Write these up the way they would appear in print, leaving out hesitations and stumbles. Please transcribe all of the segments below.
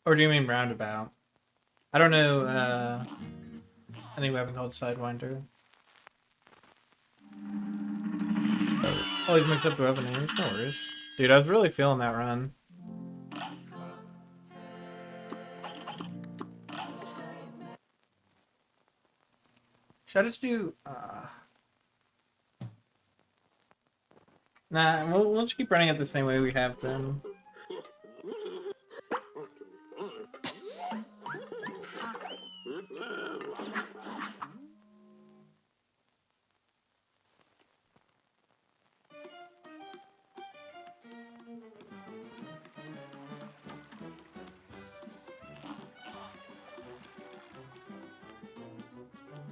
Or do you mean roundabout? I don't know, any weapon called Sidewinder. Always mix up the weapon names, no worries. Dude, I was really feeling that run. Should I just do, Nah, we'll just keep running it the same way we have been.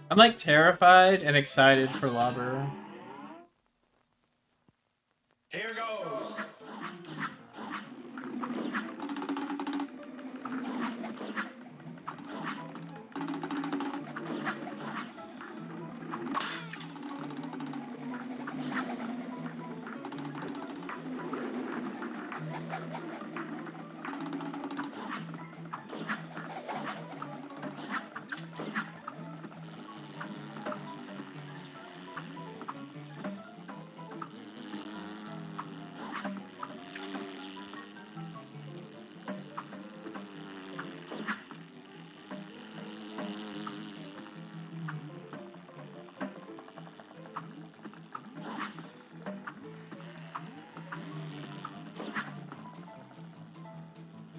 I'm like terrified and excited for Lobber. Here goes.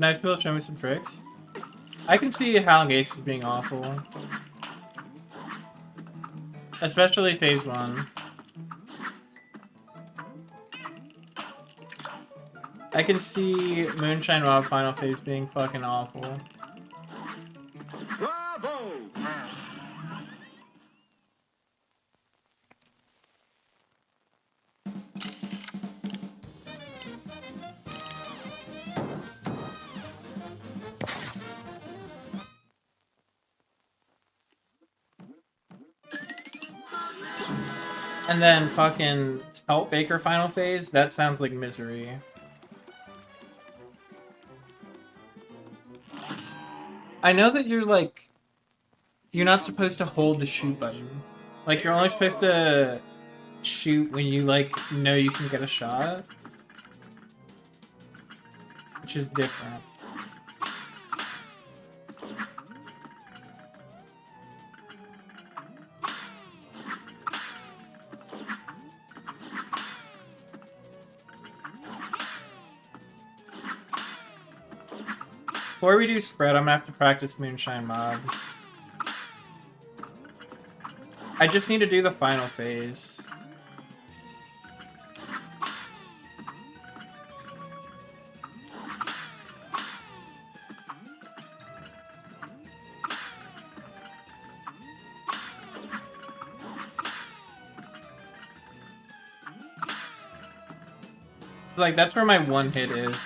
Nice people show me some tricks. I can see Howling Ace as being awful. Especially phase 1. I can see Moonshine Mob final phase being fucking awful. Bravo! And then fucking Saltbaker final phase, that sounds like misery. I know that you're like, you're not supposed to hold the shoot button. Like, you're only supposed to shoot when you like know you can get a shot. Which is different. Before we do spread, I'm gonna have to practice Moonshine Mob. I just need to do the final phase. Like, that's where my one hit is.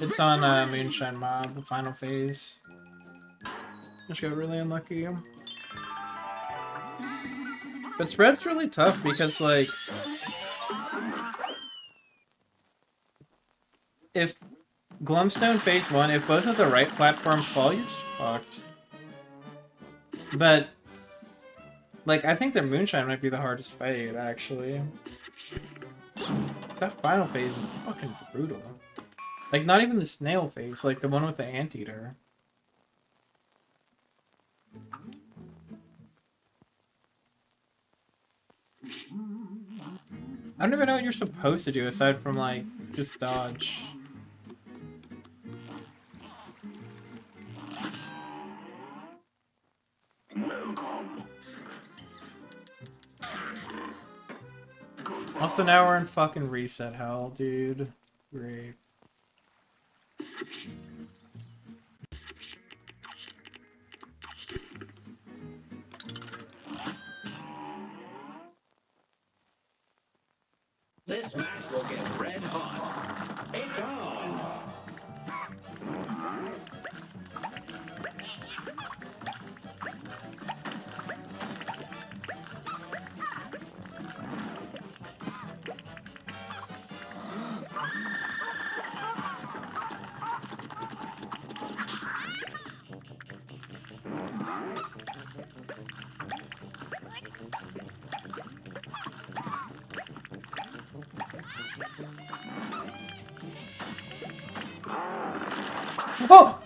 It's on Moonshine Mob, the final phase. Just got really unlucky. But spread's really tough because, like, if Glumstone phase 1, if both of the right platforms fall, you're just fucked. But, like, I think that Moonshine might be the hardest fight, actually. That final phase is fucking brutal. Like, not even the snail phase, like the one with the anteater. I don't even know what you're supposed to do aside from, like, just dodge. Also, now we're in fucking reset hell, dude. Great. This match will get red hot. It's on. Oh!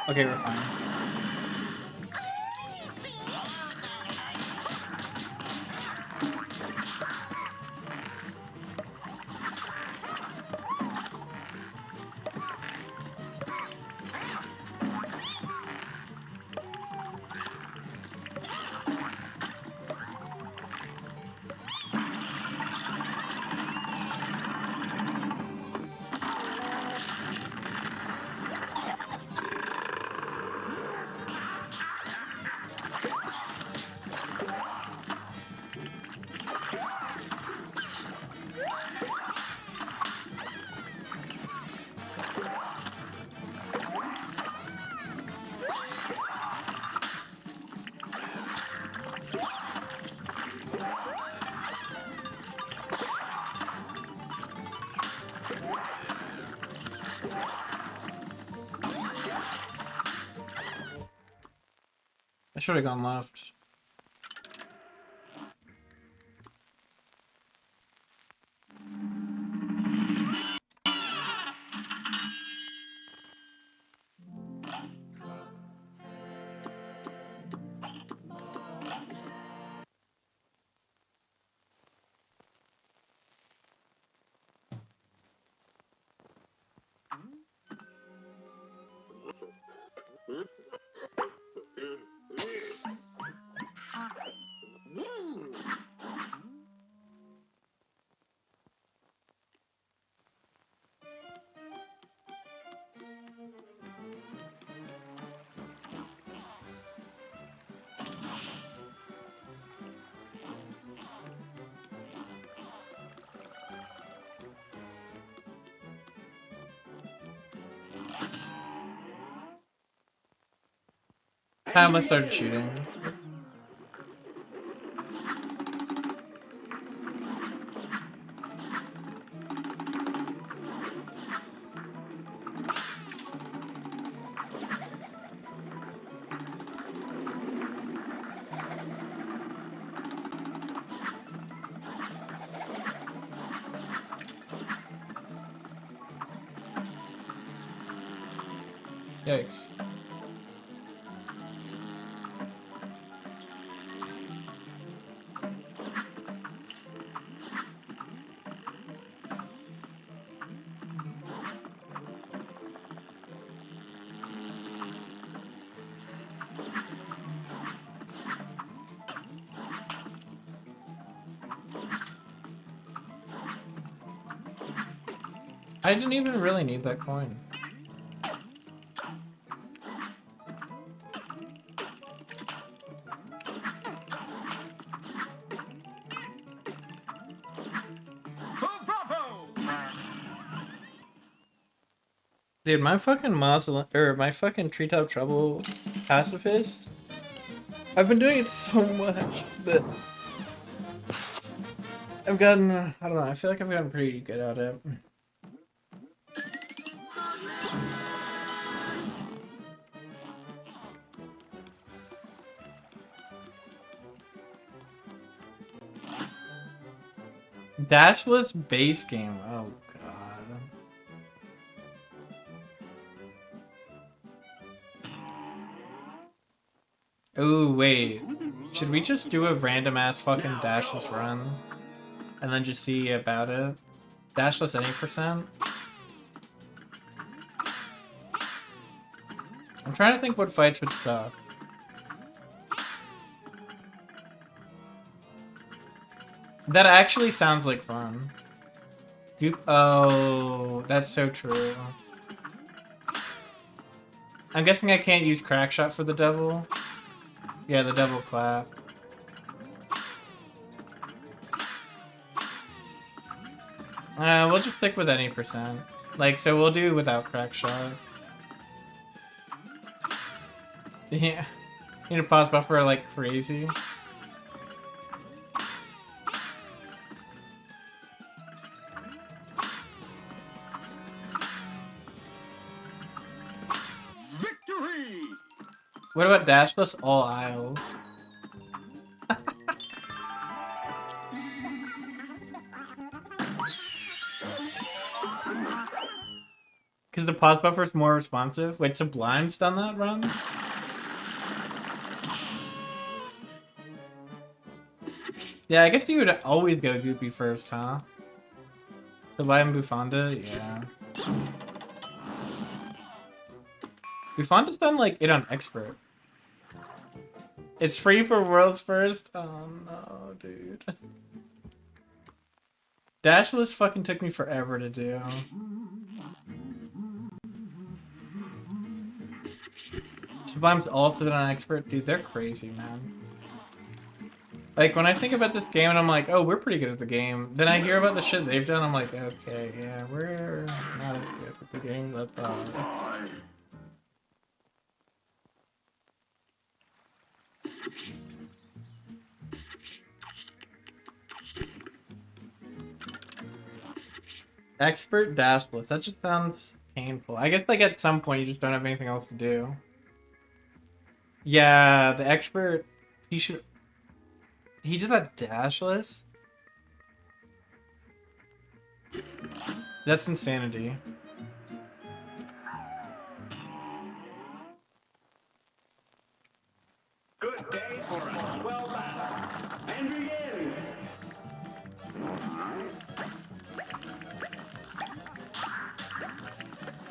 Okay, we're fine. I should have gone left. I almost started shooting. Yikes. I didn't even really need that coin. Dude, my fucking my fucking Treetop Trouble pacifist. I've been doing it so much that I've gotten, I don't know, I feel like I've gotten pretty good at it. Dashless base game. Oh god. Oh wait. Should we just do a random ass fucking dashless run? And then just see about it? Dashless any percent? I'm trying to think what fights would suck. That actually sounds like fun. Oh, that's so true. I'm guessing I can't use Crackshot for the devil. Yeah, the devil clap. We'll just stick with any percent. Like, so we'll do without Crackshot. Yeah. Need a pause buffer like crazy. Victory! What about dashless all aisles? Because the pause buffers more responsive? Wait, Sublime's done that run? Yeah, I guess you would always go Goopy first, huh? Sublime Buffonda? Yeah. Buffonda's done, like, it on Expert. It's free for World's First? Oh, no, dude. Dashless fucking took me forever to do. Sublime's also done on Expert? Dude, they're crazy, man. Like, when I think about this game and I'm like, oh, we're pretty good at the game, then I hear about the shit they've done, I'm like, okay, yeah, we're not as good at the game as I thought. Expert dashless. That just sounds painful. I guess like at some point you just don't have anything else to do. Yeah, the expert, he did that dashless? That's insanity. Good day for a swell battle. And begin.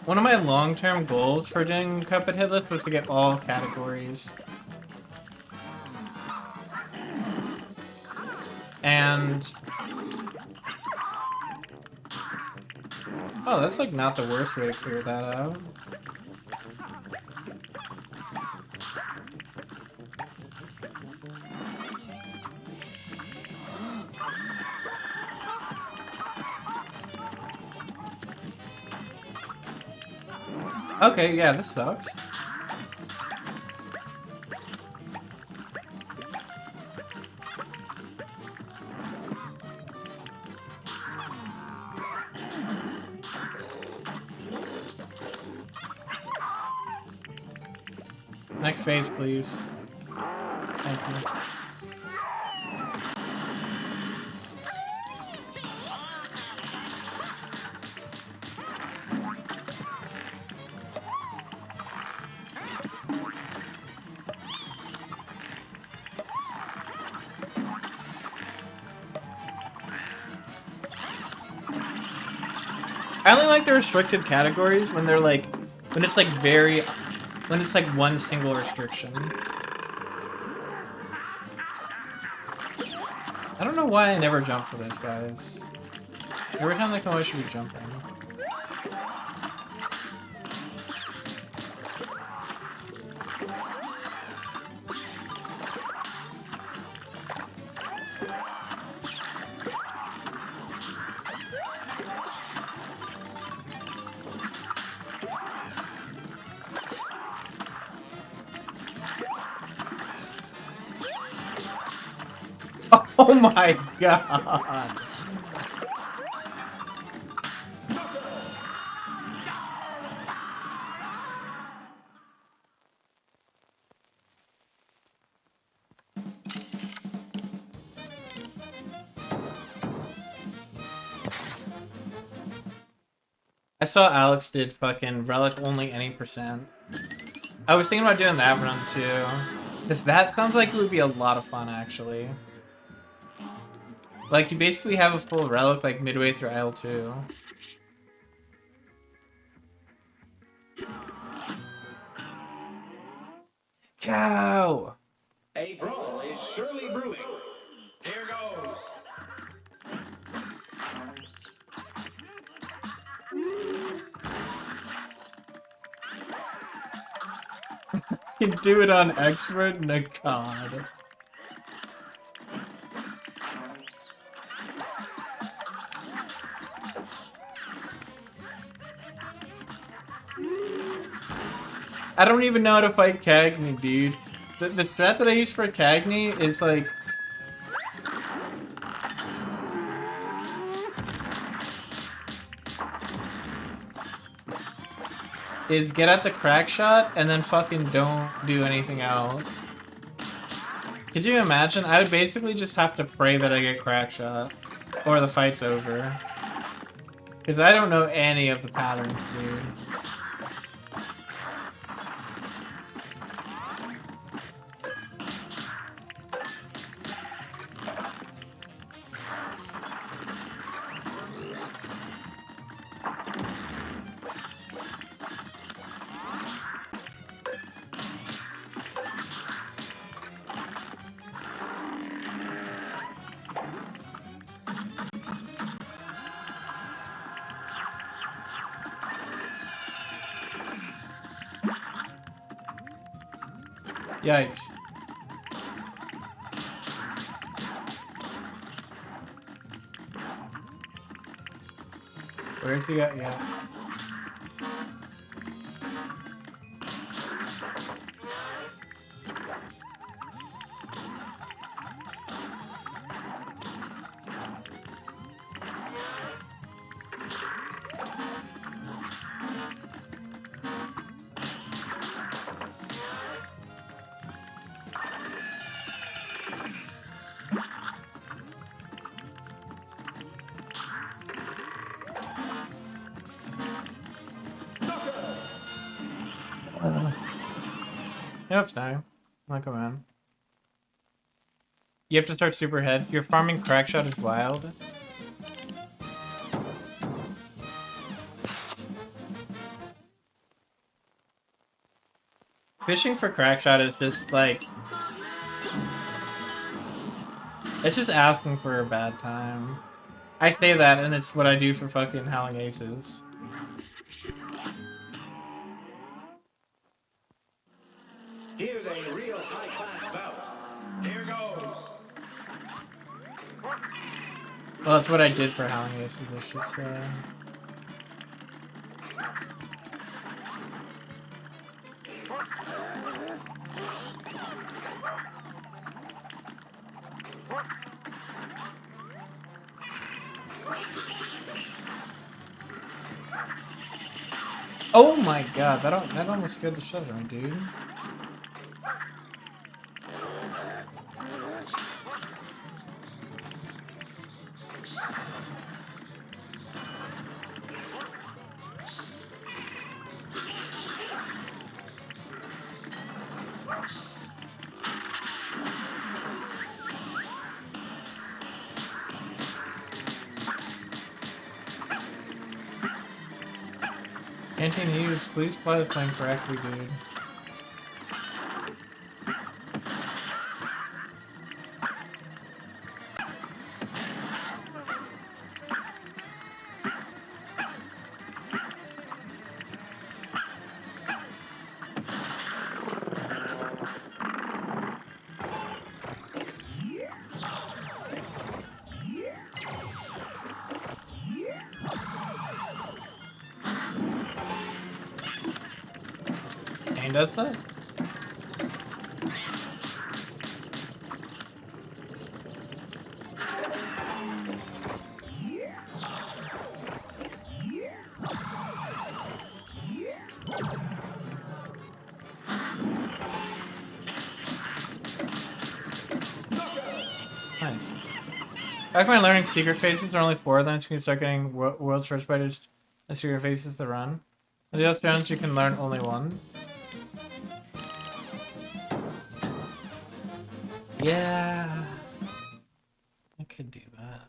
One of my long-term goals for doing Cuphead Headless was to get all categories. And... oh, that's like not the worst way to clear that out. Okay, yeah, this sucks. Next phase, please. Thank you. I only like the restricted categories when they're like, when it's like one single restriction. I don't know why I never jump for those guys. Every time they come, I should be jumping. Oh my god! I saw Alex did fucking Relic only any percent. I was thinking about doing that run too. Because that sounds like it would be a lot of fun actually. Like, you basically have a full relic, like, midway through Isle 2. Cow! A brawl is surely brewing. Here goes. You can do it on Expert? No, god. I don't even know how to fight Cagney, dude. The strat that I use for Cagney is like... is get at the Crackshot and then fucking don't do anything else. Could you imagine? I would basically just have to pray that I get Crackshot. Or the fight's over. Because I don't know any of the patterns, dude. Yikes. Where's he at? Yeah. Yep, no. Oh, come on. You have to start Superhead. Your farming Crackshot is wild. Fishing for Crackshot is just like... It's just asking for a bad time. I say that, and it's what I do for fucking Howling Aces. Here's a real high-class bout. Here goes. Well, that's what I did for Howling Aces, I should say. Oh my god, that almost scared the shit out of me, dude. Canteen Hughes, please play the thing correctly, dude. Kane does that? Nice. I recommend learning secret faces. There are only 4 of them, so you can start getting world's first fighters and secret faces to run. As the other challenge, you can learn only 1. Yeah. I could do that.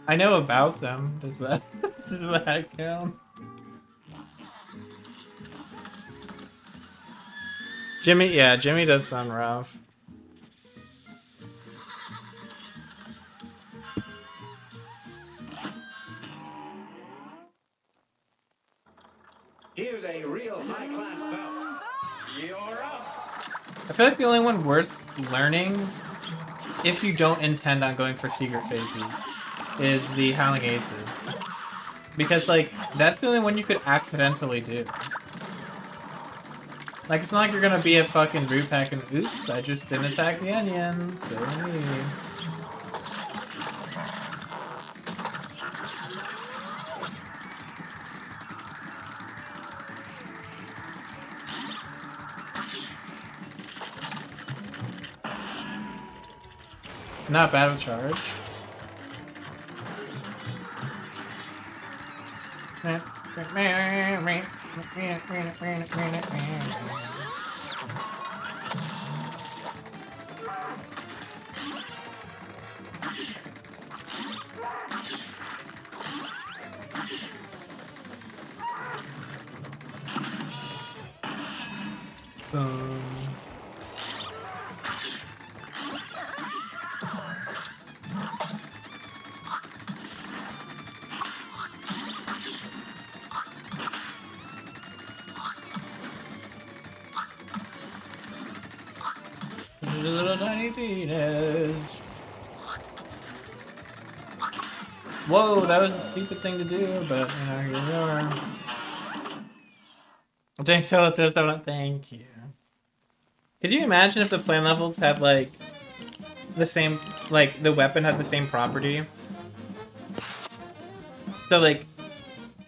I know about them. Does that count? Jimmy, yeah, Jimmy does sound rough. Here's a real high-class bout. You're up. I feel like the only one worth learning, if you don't intend on going for secret faces, is the Howling Aces. Because, like, that's the only one you could accidentally do. Like, it's not like you're gonna be a fucking root pack and oops, I just didn't attack the onion. So me. Not bad with charge. tiny penis. Whoa, that was a stupid thing to do, but you know, here we are. Thanks so much, thank you. Could you imagine if the plane levels had like the same, like the weapon had the same property? So like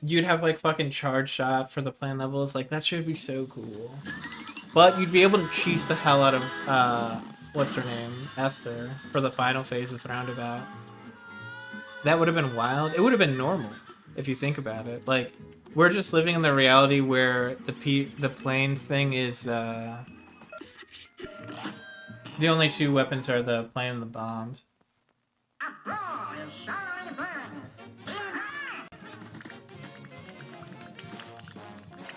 you'd have like fucking charge shot for the plane levels, like that should be so cool. But you'd be able to cheese the hell out of what's her name? Esther for the final phase with Roundabout. That would have been wild. It would have been normal if you think about it. Like we're just living in the reality where the planes thing is the only two weapons are the plane and the bombs.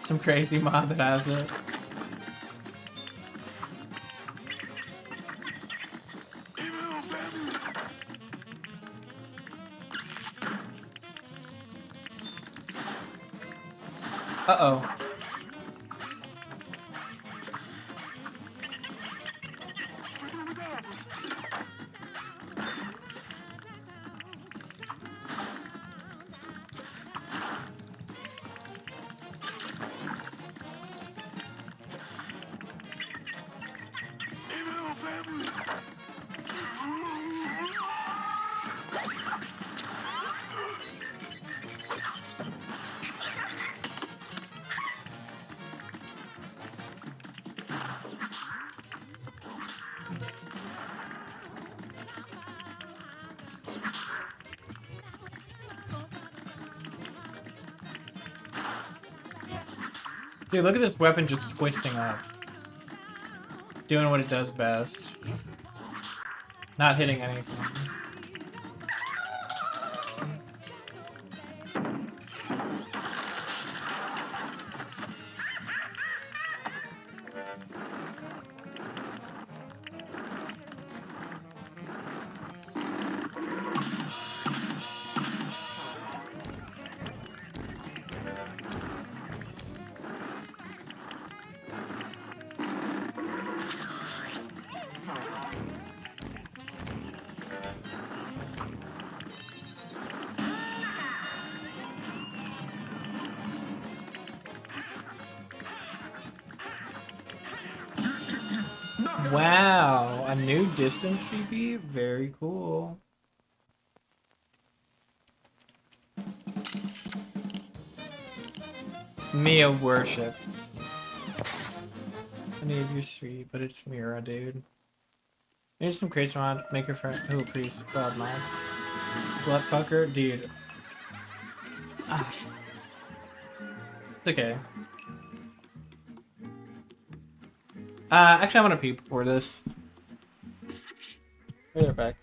Some crazy mod that has it. Uh-oh. Dude, look at this weapon just twisting up. Doing what it does best. Not hitting anything. Wow, a new distance VP? Very cool. Mia worship. Any of you sweet, but it's Mira, dude. There's some crazy mod. Make your friend. Oh, priest. God mods. Bloodfucker? Dude. Ah. It's okay. Actually, I'm gonna pee before this. Be right back.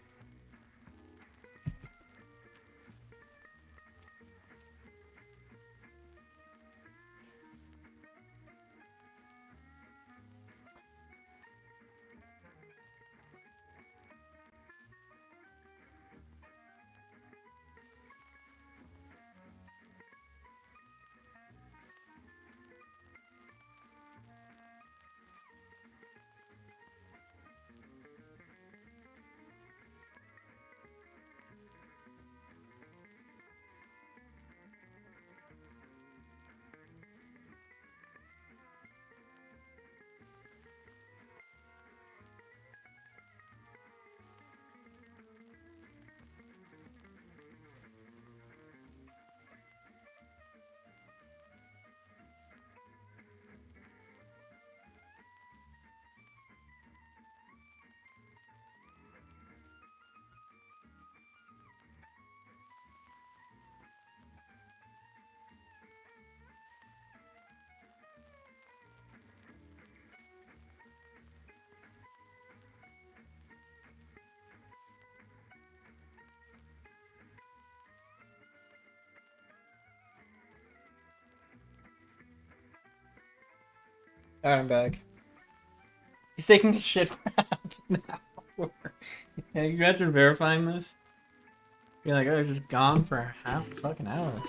Alright, I'm back. He's taking a shit for half an hour. Yeah, you imagine verifying this? You're like, oh, it's just gone for half a fucking hour.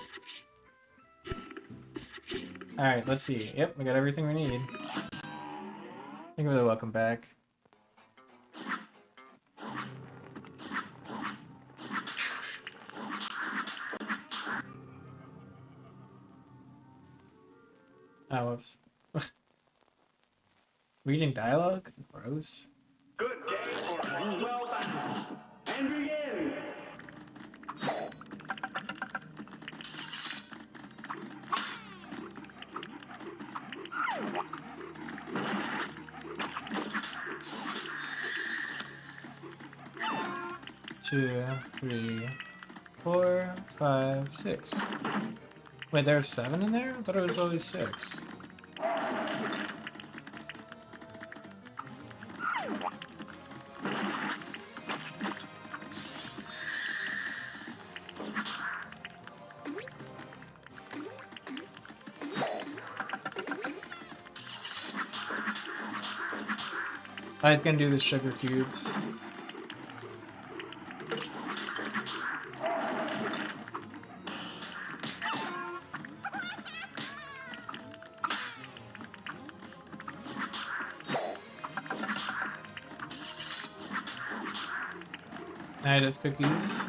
Alright, let's see. Yep, we got everything we need. Thank you for the welcome back. Oh, whoops. Reading dialogue? Gross. Good game for well done. And begin. Two, three, 4, 5, 6. Wait, there's 7 in there? I thought it was always 6. I was gonna do the sugar cubes. Night cookies.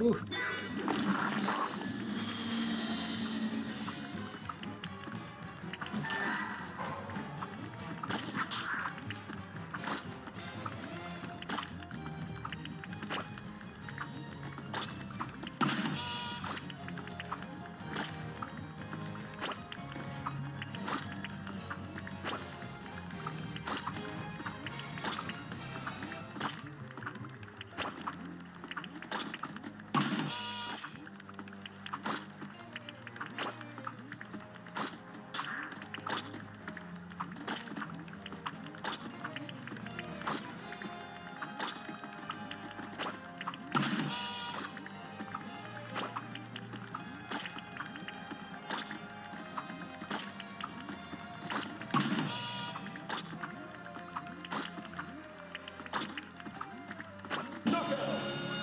Ooh.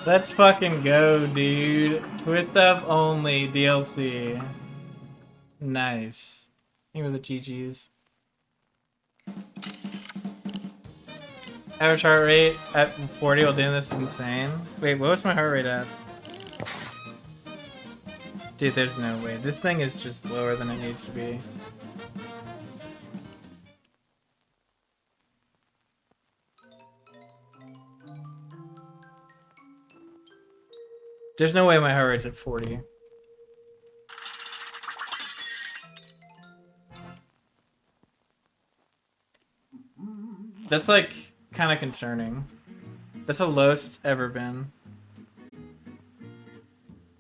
Let's fucking go, dude. Twist up only DLC. Nice. Here are the GGs. Average heart rate at 40 while doing this is insane. Wait, what was my heart rate at? Dude, there's no way. This thing is just lower than it needs to be. There's no way my heart rate's at 40. That's like kind of concerning. That's the lowest it's ever been.